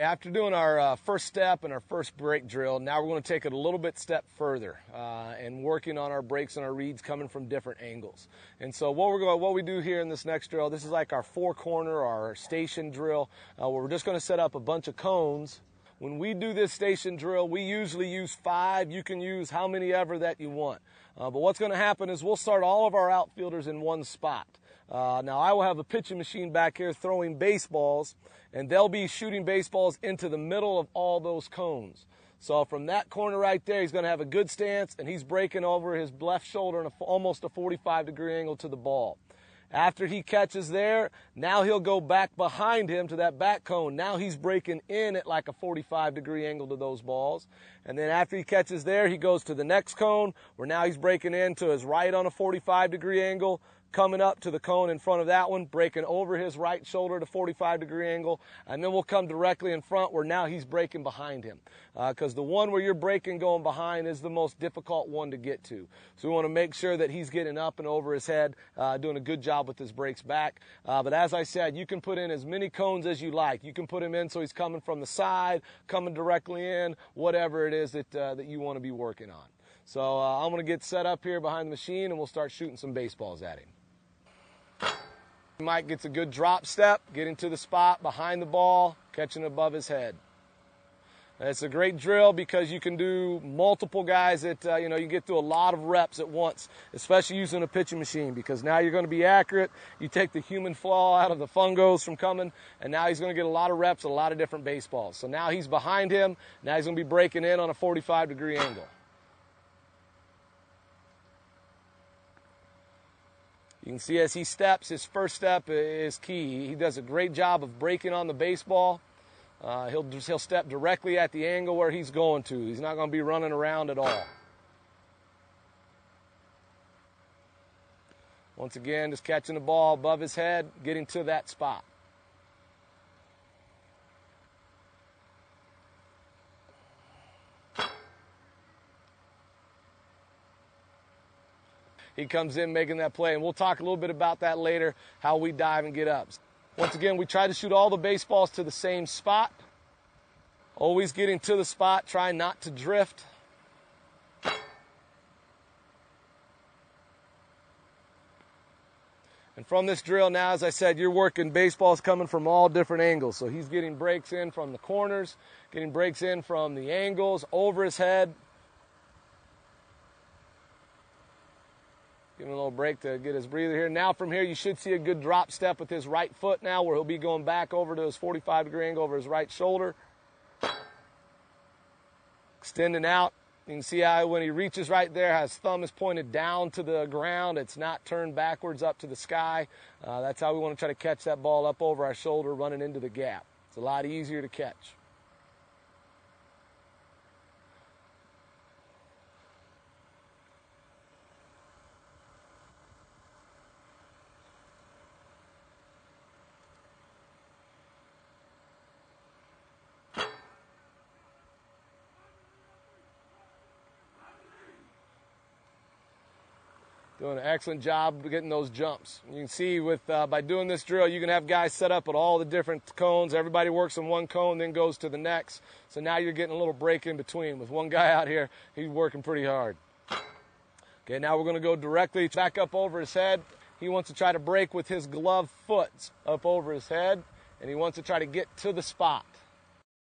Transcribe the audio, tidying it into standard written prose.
After doing our first step and our first break drill, now we're going to take it a little bit step further and working on our breaks and our reads coming from different angles. And so what we do here in this next drill, this is like our four corner, our station drill, where we're just going to set up a bunch of cones. When we do this station drill, we usually use 5. You can use how many ever that you want. But what's going to happen is we'll start all of our outfielders in one spot. Now I will have a pitching machine back here throwing baseballs, and they'll be shooting baseballs into the middle of all those cones. So from that corner right there, he's going to have a good stance, and he's breaking over his left shoulder in almost a 45-degree angle to the ball. After he catches there, now he'll go back behind him to that back cone. Now he's breaking in at like a 45-degree angle to those balls. And then after he catches there, he goes to the next cone, where now he's breaking in to his right on a 45-degree angle, coming up to the cone in front of that one, breaking over his right shoulder to 45-degree angle, and then we'll come directly in front where now he's breaking behind him. Because the one where you're breaking going behind is the most difficult one to get to. So we want to make sure that he's getting up and over his head, doing a good job with his breaks back. But as I said, you can put in as many cones as you like. You can put him in so he's coming from the side, coming directly in, whatever it is that you want to be working on. So I'm going to get set up here behind the machine, and we'll start shooting some baseballs at him. Mike gets a good drop step, getting to the spot behind the ball, catching above his head. And it's a great drill because you can do multiple guys that, you get through a lot of reps at once, especially using a pitching machine, because now you're going to be accurate. You take the human flaw out of the fungos from coming, and now he's going to get a lot of reps at a lot of different baseballs. So now he's behind him. Now he's going to be breaking in on a 45-degree angle. You can see as he steps, his first step is key. He does a great job of breaking on the baseball. He'll step directly at the angle where he's going to. He's not going to be running around at all. Once again, just catching the ball above his head, getting to that spot. He comes in making that play, and we'll talk a little bit about that later, how we dive and get up. Once again, we try to shoot all the baseballs to the same spot. Always getting to the spot, trying not to drift. And from this drill now, as I said, you're working baseballs coming from all different angles. So he's getting breaks in from the corners, getting breaks in from the angles, over his head. Give him a little break to get his breather here. Now from here, you should see a good drop step with his right foot now, where he'll be going back over to his 45-degree angle over his right shoulder. Extending out. You can see how when he reaches right there, his thumb is pointed down to the ground. It's not turned backwards up to the sky. That's how we want to try to catch that ball up over our shoulder, running into the gap. It's a lot easier to catch. Doing an excellent job of getting those jumps. You can see by doing this drill, you can have guys set up at all the different cones. Everybody works on one cone, then goes to the next. So now you're getting a little break in between. With one guy out here, he's working pretty hard. Okay, now we're going to go directly back up over his head. He wants to try to break with his gloved foot up over his head, and he wants to try to get to the spot.